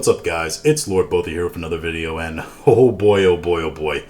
What's up, guys? It's Lord Bothy here with another video, and oh boy, oh boy, oh boy.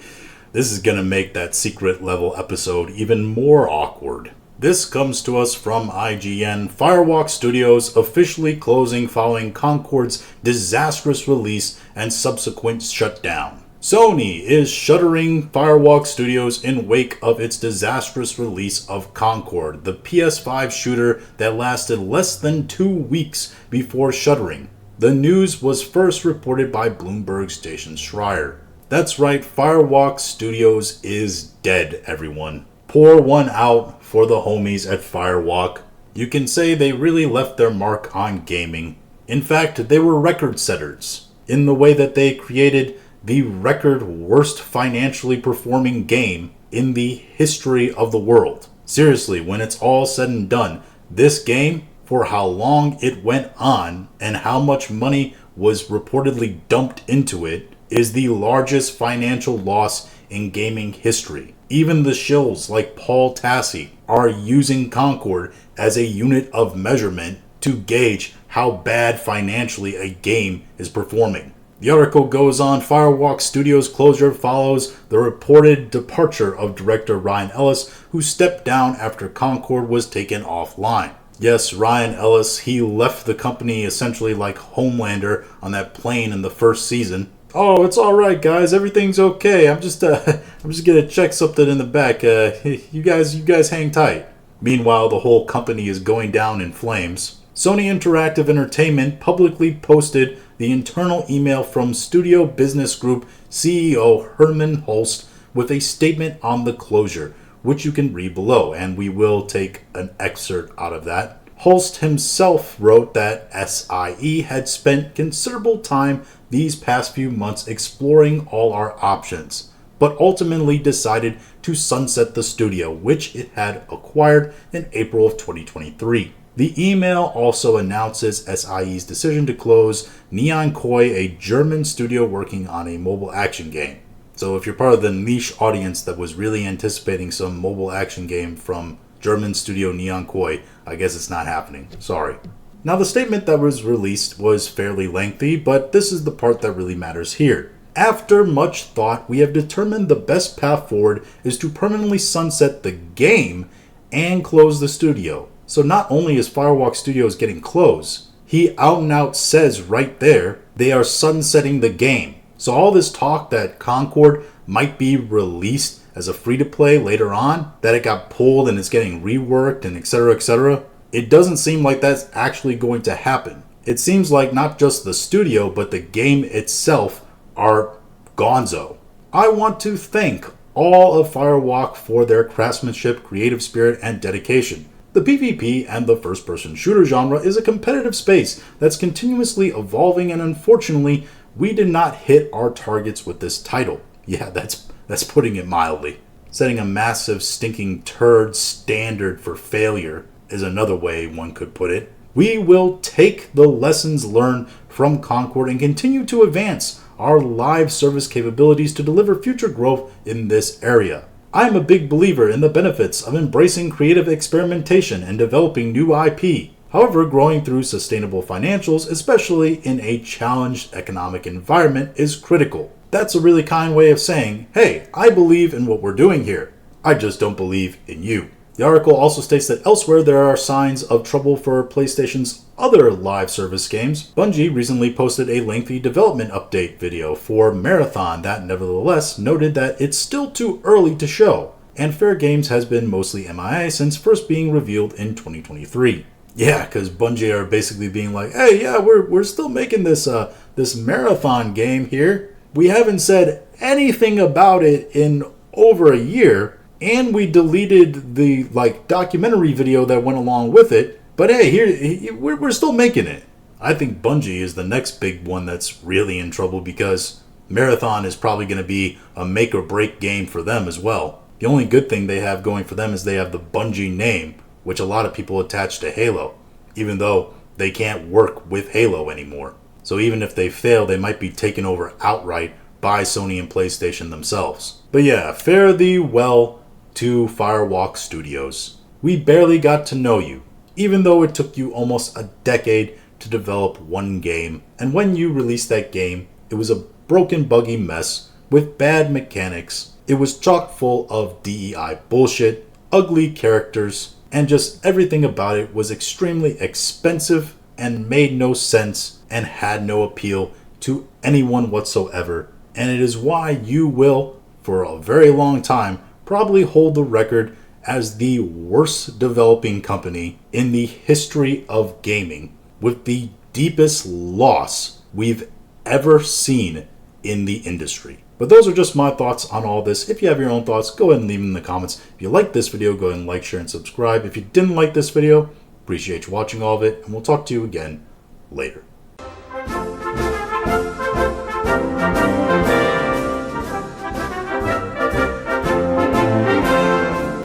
This is gonna make that secret level episode even more awkward. This comes to us from IGN. Firewalk Studios officially closing following Concord's disastrous release and subsequent shutdown. Sony is shuttering Firewalk Studios in wake of its disastrous release of Concord, the PS5 shooter that lasted less than 2 weeks before shuttering. The news was first reported by Bloomberg's Jason Schreier. That's right, Firewalk Studios is dead, everyone. Pour one out for the homies at Firewalk. You can say they really left their mark on gaming. In fact, they were record setters in the way that they created the record worst financially performing game in the history of the world. Seriously, when it's all said and done, this game, for how long it went on and how much money was reportedly dumped into it, is the largest financial loss in gaming history. Even the shills like Paul Tassi are using Concord as a unit of measurement to gauge how bad financially a game is performing. The article goes on, Firewalk Studios closure follows the reported departure of director Ryan Ellis, who stepped down after Concord was taken offline. Yes, Ryan Ellis, he left the company essentially like Homelander on that plane in the first season. Oh, it's all right, guys. Everything's okay. I'm just gonna check something in the back. You guys hang tight. Meanwhile, the whole company is going down in flames. Sony Interactive Entertainment publicly posted the internal email from Studio Business Group CEO Herman Hulst with a statement on the closure, which you can read below, and we will take an excerpt out of that. Hulst himself wrote that SIE had spent considerable time these past few months exploring all our options, but ultimately decided to sunset the studio, which it had acquired in April of 2023. The email also announces SIE's decision to close Neon Koi, a German studio working on a mobile action game. So if you're part of the niche audience that was really anticipating some mobile action game from German studio Neon Koi, I guess it's not happening. Sorry. Now, the statement that was released was fairly lengthy, but this is the part that really matters here. After much thought, we have determined the best path forward is to permanently sunset the game and close the studio. So not only is Firewalk Studios getting closed, he out and out says right there, they are sunsetting the game. So all this talk that Concord might be released as a free-to-play later on, that it got pulled and it's getting reworked and etc., it doesn't seem like that's actually going to happen. It seems like not just the studio, but the game itself are gonzo. I want to thank all of Firewalk for their craftsmanship, creative spirit, and dedication. The PvP and the first-person shooter genre is a competitive space that's continuously evolving, and unfortunately, we did not hit our targets with this title. Yeah, that's putting it mildly. Setting a massive stinking turd standard for failure is another way one could put it. We will take the lessons learned from Concord and continue to advance our live service capabilities to deliver future growth in this area. I am a big believer in the benefits of embracing creative experimentation and developing new IP. However, growing through sustainable financials, especially in a challenged economic environment, is critical. That's a really kind way of saying, hey, I believe in what we're doing here. I just don't believe in you. The article also states that elsewhere there are signs of trouble for PlayStation's other live service games. Bungie recently posted a lengthy development update video for Marathon that nevertheless noted that it's still too early to show, and Fair Games has been mostly MIA since first being revealed in 2023. Yeah, because Bungie are basically being like, hey, yeah, we're still making this Marathon game here. We haven't said anything about it in over a year, and we deleted the documentary video that went along with it. But hey, we're still making it. I think Bungie is the next big one that's really in trouble because Marathon is probably going to be a make or break game for them as well. The only good thing they have going for them is they have the Bungie name, which a lot of people attach to Halo, even though they can't work with Halo anymore. So even if they fail, they might be taken over outright by Sony and PlayStation themselves. But yeah, fare thee well to Firewalk Studios. We barely got to know you, even though it took you almost a decade to develop one game, and when you released that game, it was a broken, buggy mess with bad mechanics. It was chock full of DEI bullshit, ugly characters, and just everything about it was extremely expensive and made no sense and had no appeal to anyone whatsoever. And it is why you will, for a very long time, probably hold the record as the worst developing company in the history of gaming, with the deepest loss we've ever seen in the industry. But those are just my thoughts on all this. If you have your own thoughts, go ahead and leave them in the comments. If you like this video, go ahead and like, share, and subscribe. If you didn't like this video, appreciate you watching all of it, and we'll talk to you again later.